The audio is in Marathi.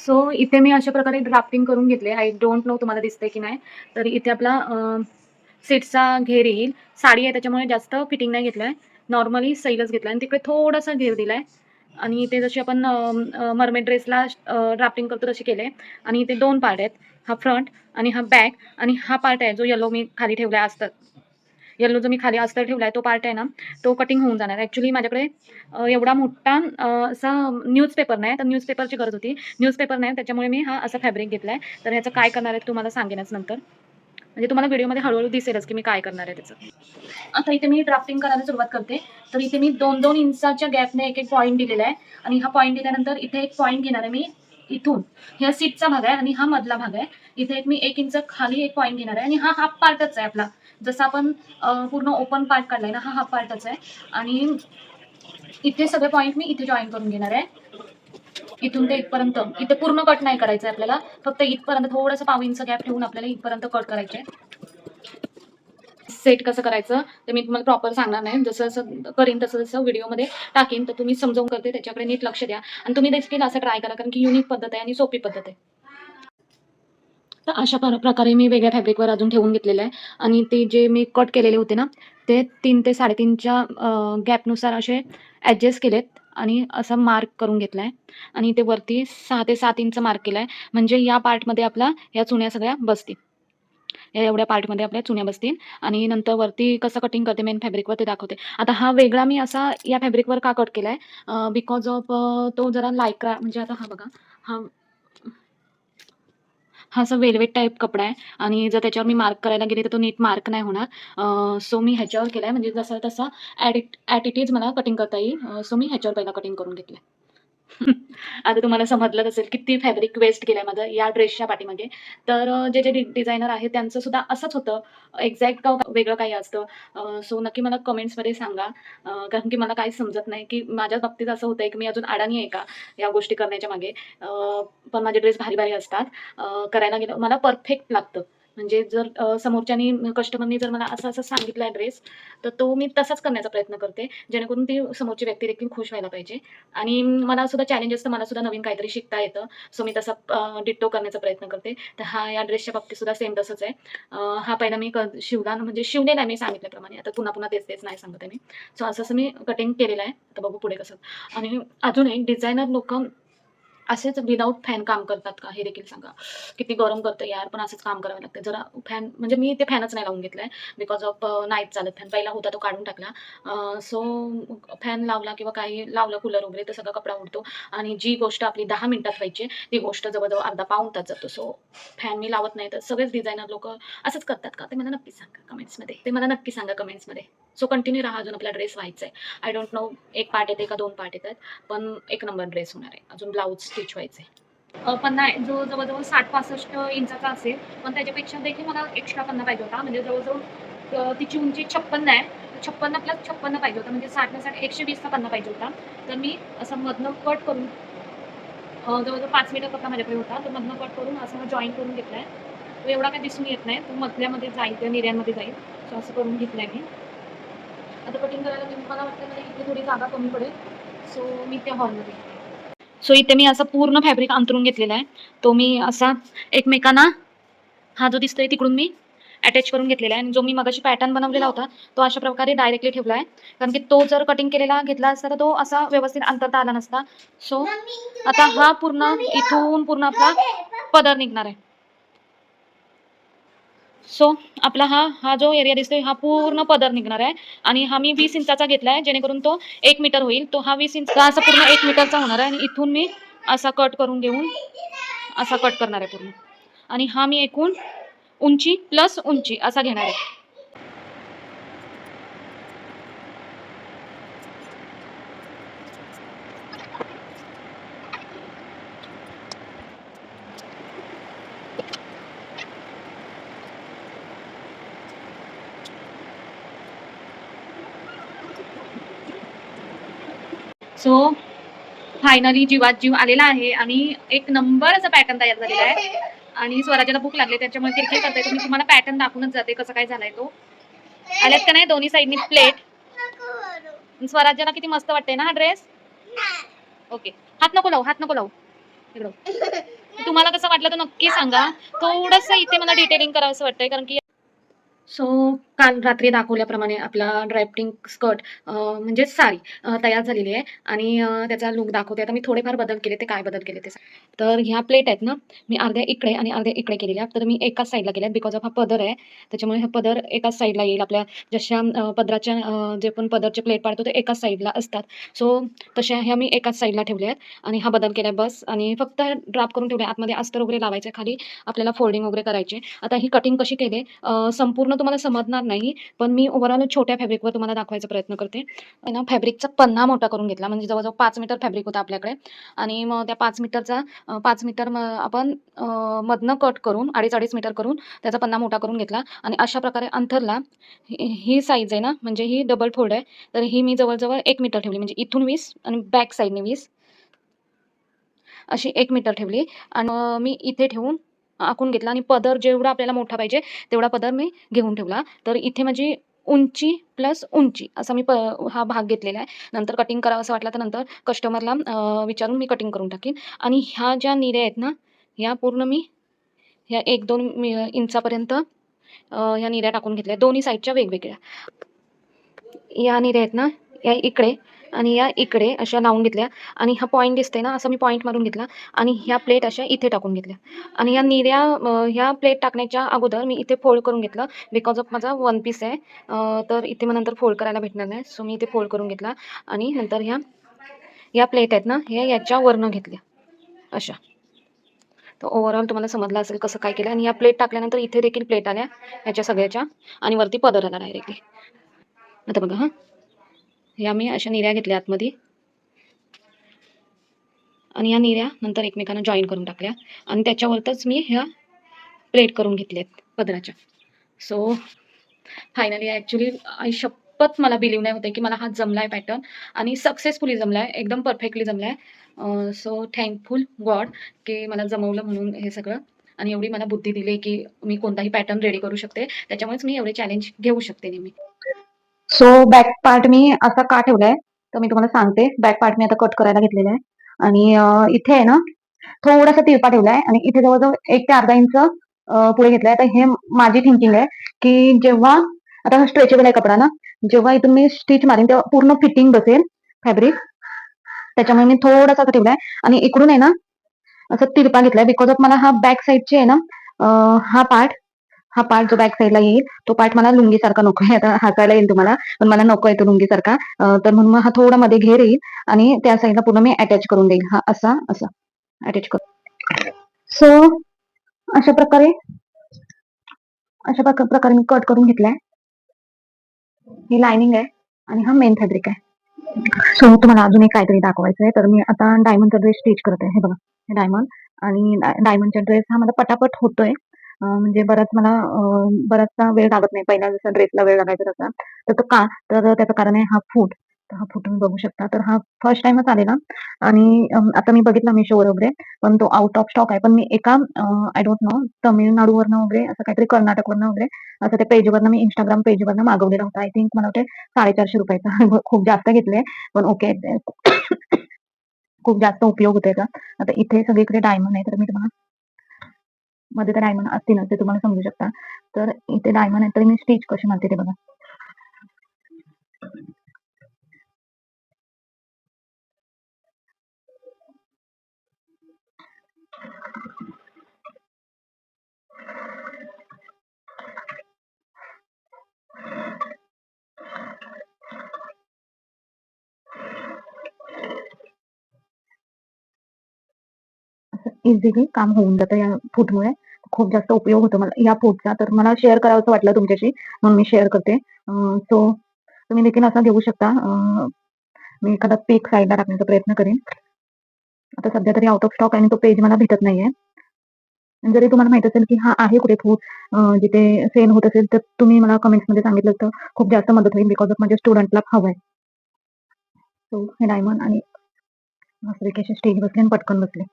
सो इथे मी अशा प्रकारे ड्राफ्टिंग करून घेतले. आय डोंट नो तुम्हाला दिसतंय की नाही. तर इथे आपला सेटचा घेर येईल. साडी आहे त्याच्यामुळे जास्त फिटिंग नाही घेतलाय. नॉर्मली सैलच घेतलाय आणि तिकडे थोडासा घेर दिलाय आणि ते जशी आपण मर्मेड ड्रेसला ड्राफ्टिंग करतो तशी केले आणि इथे 2 पार्ट आहेत. हा फ्रंट आणि हा बॅक आणि हा पार्ट आहे जो येलो मी खाली ठेवलाय अस्तर. येलो जो मी खाली अस्तर ठेवलाय तो पार्ट आहे ना, तो कटिंग होऊन जाणार. ॲक्चुअली माझ्याकडे एवढा मोठा असा न्यूजपेपर नाही, तर न्यूजपेपरची गरज होती. न्यूजपेपर नाही त्याच्यामुळे मी हा असा फॅब्रिक घेतलाय. तर ह्याचं काय करणार आहे तुम्हाला सांगेनच नंतर. म्हणजे तुम्हाला व्हिडिओमध्ये हळू दिसेलच की मी काय करणार आहे त्याचं. आता इथे मी ड्राफ्टिंग करायला सुरुवात करते. तर इथे मी 2-2 इंचाच्या गॅपने एक-एक पॉइंट दिलेला आहे आणि हा पॉइंट दिल्यानंतर इथे एक पॉइंट घेणार आहे मी इथून. ह्या सीटचा भाग आहे आणि हा मधला भाग आहे. इथे एक मी 1 इंच खाली एक पॉइंट घेणार आहे आणि हा हाफ पार्टच आहे आपला. जसा आपण पूर्ण ओपन पार्ट काढलाय ना, हा हाफ पार्टच आहे आणि इथे सगळे पॉइंट मी इथे जॉइन करून घेणार आहे. इथून ते इथपर्यंत. इथे पूर्ण कट नाही करायचं आहे आपल्याला. फक्त इथपर्यंत थोडंसं पाव इंच गॅप ठेवून आपल्याला इथपर्यंत कट करायचे आहे. सेट कसं करायचं ते मी तुम्हाला प्रॉपर सांगणार नाही. जसं-जसं करीन तसं-तसं व्हिडिओमध्ये टाकीन, तर तुम्ही समजावून करते त्याच्याकडे नीट लक्ष द्या आणि तुम्ही देखील असं ट्राय करा, कारण की युनिक पद्धत आहे आणि सोपी पद्धत आहे. तर अशा प्रकारे मी वेगळ्या फॅब्रिकवर अजून ठेवून घेतलेलं आहे आणि ते जे मी कट केलेले होते ना, ते 3 ते 3.5च्या गॅपनुसार असे ॲडजस्ट केलेत आणि असं मार्क करून घेतलाय आणि ते वरती 6 ते 7 इंच मार्क केलाय. म्हणजे या पार्टमध्ये आपला या चुन्या सगळ्या बसतील. या एवढ्या पार्टमध्ये आपल्या चुन्या बसतील आणि नंतर वरती कसं कटिंग करते मेन फॅब्रिकवर ते दाखवते. आता हा वेगळा मी असा या फॅब्रिकवर का कट केलाय? बिकॉज ऑफ तो जरा लायक्रा म्हणजे आता हा बघा, हा हा असा वेल्वेट टाइप कपडा आहे आणि जर त्याच्यावर मी मार्क करायला गेले तर तो नीट मार्क नाही होणार. सो मी ह्याच्यावर केलाय म्हणजे जसा तसा ॲट इट इज मला कटिंग करता येईल. सो मी ह्याच्यावर पहिला कटिंग करून घेतलंय. आता तुम्हाला समजलंच असेल किती फॅब्रिक वेस्ट केलंय माझं या ड्रेसच्या पाठीमागे. तर जे डिझायनर आहे त्यांचं सुद्धा असंच होतं. एक्झॅक्ट का वेगळं काही असतं. सो नक्की मला कमेंट्समध्ये सांगा. कारण की मला काही समजत नाही, की माझ्या बाबतीत असं होतंय, की मी अजून अडाणी आहे का या गोष्टी करण्याच्या मागे. पण माझे ड्रेस भारी-भारी असतात. करायला गेलं मला परफेक्ट लागतं. म्हणजे जर समोरच्यानी कस्टमरनी जर मला असं-असं सांगितलाय ड्रेस, तर तो मी तसाच करण्याचा प्रयत्न करते. जेणेकरून ती समोरची व्यक्ती देखील खुश व्हायला पाहिजे. आणि मला सुद्धा चॅलेंज असतं, मला सुद्धा नवीन काहीतरी शिकता येतं. सो मी तसा डिट्टो करण्याचा प्रयत्न करते. तर हा या ड्रेसच्या बाबतीत सुद्धा सेम तसंच आहे. हा पहिला मी शिवला म्हणजे शिवलेला आहे मी सांगितल्याप्रमाणे. आता पुन्हा-पुन्हा तेच-तेच नाही सांगत आहे मी. सो असं-असं मी कटिंग केलेलं आहे. आता बघू पुढे कसं. आणि अजून एक डिझायनर लोकं असेच विदाऊट फॅन काम करतात का? हे देखील सांगा. किती गरम करतं यार, पण असंच काम करावं लागतं. जरा फॅन म्हणजे मी ते फॅनच नाही लावून घेतलाय. बिकॉज ऑफ नाहीच चालत फॅन. पहिला होता तो काढून टाकला. सो फॅन लावला किंवा काही लावलं कूलर वगैरे तर सगळा कपडा उडतो आणि जी गोष्ट आपली 10 मिनिटात व्हायची ती गोष्ट जवळ-जवळ अर्धा पाऊण तास जातो. सो फॅन मी लावत नाही. तर सगळेच डिझायनर लोकं असंच करतात का? ते मला नक्की सांगा कमेंट्समध्ये. ते मला नक्की सांगा कमेंट्समध्ये. सो कंटिन्यू राहा. अजून आपला ड्रेस व्हायचा आहे. आय डोंट नो 1 पार्ट येते का 2 पार्ट येतात. पण 1 नंबर ड्रेस होणार आहे. अजून ब्लाउज स्टिच व्हायचंय. पन्ना जो जवळ-जवळ 60-65 इंचाचा असेल, पण त्याच्यापेक्षा देखील मला एक्स्ट्रा पन्ना पाहिजे होता. म्हणजे जवळ-जवळ तिची उंची 56 आहे. 56 प्लस 56 पाहिजे होता. म्हणजे 60 ना 60 120चा पन्ना पाहिजे होता. तर मी असं मधनं कट करून जवळ-जवळ 5 मीटर कपडा माझ्याकडे होता. तर मधनं कट करून असं जॉइन करून घेतलाय. तो एवढा काही दिसून येत नाही. तो मधल्यामध्ये जाईल, त्या निर्यांमध्ये जाईल. सो असं करून घेतलंय मी. आता कटिंग करायला मला वाटतं मला इथे थोडी जागा कमी पडेल. सो मी त्या हॉलमध्ये सो इथे मी असा पूर्ण फॅब्रिक अंथरून घेतलेला आहे. तो मी असा एकमेकांना हा जो दिसतोय तिकडून मी अटॅच करून घेतलेला आहे आणि जो मी मगाशी पॅटर्न बनवलेला होता, तो अशा प्रकारे डायरेक्टली ठेवला आहे. कारण की तो जर कटिंग केलेला घेतला असता, तर तो असा व्यवस्थित अंतरता आला नसता. सो आता हा पूर्ण इथून पूर्ण आपला पदर निघणार आहे. सो आपला हा जो एरिया दिसतोय हा पूर्ण पदर निघणार आहे आणि हा मी 20 इंचाचा घेतलाय जेणेकरून तो 1 मीटर होईल. तो हा 20 इंचचा असा पूर्ण 1 मीटरचा होणार आहे आणि इथून मी असा कट करून घेऊन असा कट करणार आहे पूर्ण आणि हा मी एकूण उंची प्लस उंची असा घेणार आहे. सो फायनली जीवात जीव आलेला आहे आणि एक नंबर असा पॅटर्न तयार झालेला आहे आणि स्वराज्याला भूक लागली त्याच्यामुळे किरकिर करते. तर मी तुम्हाला पॅटर्न दाखवूनच जाते कसं काय झालाय तो. आल्यात का नाही दोन्ही साईडनी प्लेट. स्वराज्याला किती मस्त वाटते ना हा ड्रेस. ओके हात नको लावू, हात नको लावू. इकडं तुम्हाला कसं वाटलं तर नक्की सांगा. थोडंसं इथे मला डिटेलिंग करावंसं वाटतंय कारण की सो काल रात्री दाखवल्याप्रमाणे आपला ड्राफ्टिंग स्कर्ट म्हणजे साडी तयार झालेली आहे आणि त्याचा लूक दाखवते. आता मी थोडेफार बदल केले. ते काय बदल केले ते सांग. तर ह्या प्लेट आहेत ना, मी अर्ध्या इकडे आणि अर्ध्या इकडे केलेल्या. तर मी एकाच साईडला केल्यात बिकॉज ऑफ हा पदर आहे. त्याच्यामुळे हा पदर एकाच साईडला येईल. आपल्या जशा पदराच्या जे पण पदरचे प्लेट पाडतो ते एकाच साईडला असतात. सो तशा ह्या मी एकाच साईडला ठेवल्या आहेत आणि हा बदल केलाय बस. आणि फक्त ड्राप करून ठेवले. आतमध्ये अस्तर वगैरे लावायचं खाली आपल्याला फोल्डिंग वगैरे करायची. आता ही कटिंग कशी केली संपूर्ण तुम्हाला समजणार नाही, पण मी ओव्हरऑल छोट्या फॅब्रिकवर तुम्हाला दाखवायचा प्रयत्न करते. आहे ना, फॅब्रिकचा पन्ना मोठा करून घेतला म्हणजे जवळ-जवळ 5 मीटर फॅब्रिक होतं आपल्याकडे आणि मग त्या 5 मीटरचा 5 मीटर आपण मधनं कट करून 2.5 मीटर करून त्याचा पन्ना मोठा करून घेतला आणि अशा प्रकारे अंथरला. ही साईज आहे ना, म्हणजे ही डबल फोल्ड आहे. तर ही मी जवळ-जवळ 1 मीटर ठेवली म्हणजे इथून 20 आणि बॅक साइडने 20 अशी 1 मीटर ठेवली आणि मी इथे ठेवून आखून घेतला आणि पदर जेवढा आपल्याला मोठा पाहिजे तेवढा पदर मी घेऊन ठेवला. तर इथे माझी उंची प्लस उंची असा मी हा भाग घेतलेला आहे. नंतर कटिंग करावंसं वाटलं तर नंतर कस्टमरला विचारून मी कटिंग करून टाकीन आणि ह्या ज्या निऱ्या आहेत ना, ह्या पूर्ण मी ह्या 1-2 इंचापर्यंत ह्या निऱ्या टाकून घेतल्या दोन्ही साईडच्या वेगवेगळ्या. या निऱ्या आहेत ना, या इकडे आणि या इकडे अशा लावून घेतल्या आणि हा पॉइंट दिसतोय ना, असा मी पॉइंट मारून घेतला आणि ह्या प्लेट अशा इथे टाकून घेतल्या आणि या निऱ्या ह्या प्लेट टाकण्याच्या अगोदर मी इथे फोल्ड करून घेतलं बिकॉज ऑफ माझा वन पीस आहे. तर इथे मग नंतर फोल्ड करायला भेटणार नाही. सो मी इथे फोल्ड करून घेतला आणि नंतर या प्लेट आहेत ना, ह्या याच्यावरनं घेतल्या अशा. तर ओव्हरऑल तुम्हाला समजलं असेल कसं काय केलं आणि या प्लेट टाकल्यानंतर इथे देखील प्लेट आल्या ह्याच्या सगळ्याच्या आणि वरती पदर आला डायरेक्टली. आता बघा हां, ह्या मी अशा निऱ्या घेतल्या आतमध्ये आणि या निऱ्या नंतर एकमेकांना जॉईन करून टाकल्या आणि त्याच्यावरच मी ह्या प्लेट करून घेतल्यात पदराच्या. सो फायनली ॲक्चुअली आई शपथ मला बिलीव्ह नाही होत की मला हा जमलाय पॅटर्न आणि सक्सेसफुली जमलाय. एकदम परफेक्टली जमलाय. सो थँकफुल गॉड की मला जमवलं म्हणून हे सगळं आणि एवढी मला बुद्धी दिली की मी कोणताही पॅटर्न रेडी करू शकते. त्याच्यामुळेच मी एवढे चॅलेंज घेऊ शकते नेहमी. सो बॅक पार्ट मी असा का ठेवलाय तर मी तुम्हाला सांगते. बॅक पार्ट मी आता कट करायला घेतलेला आहे आणि इथे आहे ना थोडासा तिरपा ठेवलाय आणि इथे जवळ-जवळ 1 ते अर्धा इंच पुढे घेतलाय. तर हे माझी थिंकिंग आहे की जेव्हा आता स्ट्रेचेबल आहे कपडा ना, जेव्हा इथून मी स्टिच मारीन तेव्हा पूर्ण फिटिंग बसेल फॅब्रिक. त्याच्यामुळे मी थोडासा असा ठेवलाय आणि इकडून आहे ना असं तिरपा घेतलाय बिकॉज ऑफ मला हा बॅक साईडचे आहे ना हा पार्ट जो बॅक साईडला येईल तो पार्ट मला लुंगीसारखा नकोय. आता हसायला येईल तुम्हाला, पण मला नकोय तो लुंगीसारखा. तर म्हणून मग हा थोडा मध्ये घेर येईल आणि त्या साईडला पूर्ण मी अटॅच करून देईल. हा असा असा अटॅच करून. सो अशा प्रकारे प्रकारे मी कट करून घेतलाय. ही लाइनिंग आहे आणि हा मेन फॅब्रिक आहे. सो तुम्हाला अजून एक काहीतरी दाखवायचं आहे. तर मी आता डायमंडचा ड्रेस स्टिच करते. हे बघा, हे डायमंड आणि डायमंडचा ड्रेस हा मला पटापट होतोय. म्हणजे बराचसा वेळ लागत नाही. पहिल्या जसा ड्रेसला वेळ लागायचा तसा. तर तो का? तर त्याचं कारण आहे हा फूट. तर हा फूट तुम्ही बघू शकता. तर हा फर्स्ट टाईमच आलेला आणि आता मी बघितला Meeshoवर वगैरे, पण तो आउट ऑफ स्टॉक आहे. पण मी एका आय डोंट नो तमिळनाडूवरनं वगैरे असं काहीतरी कर्नाटकवरनं वगैरे असं त्या पेजवरनं मी Instagram पेजवरनं मागवलेला होता. आय थिंक मला वाटते ₹450 खूप जास्त घेतले. पण ओके. खूप जास्त उपयोग होतोय त्याचा. आता इथे सगळीकडे डायमंड आहे. तर मी तुम्हाला मध्ये तर डायमंड असतीलच ते तुम्हाला समजू शकता. तर इथे डायमंड आहे तर मी स्टिच कशी मारते ते बघा. इझिली काम होऊन जातं या फूटमुळे. खूप जास्त उपयोग होतो मला या फूटचा. तर मला शेअर करावंसं वाटलं तुमच्याशी म्हणून मी शेअर करते. सो तुम्ही देखील असा घेऊ शकता. मी एखादा पिक साईडला टाकण्याचा प्रयत्न करेन. आता सध्या तरी आउट ऑफ स्टॉक आहे आणि तो पेज मला भेटत नाहीये. आणि जरी तुम्हाला माहित असेल की हा आहे कुठे फूट जिथे सेल होत असेल तर तुम्ही मला कमेंट्समध्ये सांगितलं तर खूप जास्त मदत होईल बिकॉज ऑफ माझ्या स्टुडंटला हवंय. सो हे डायमंड आणि मस्तपैकी असे स्टेज बसले आणि पटकन बसले.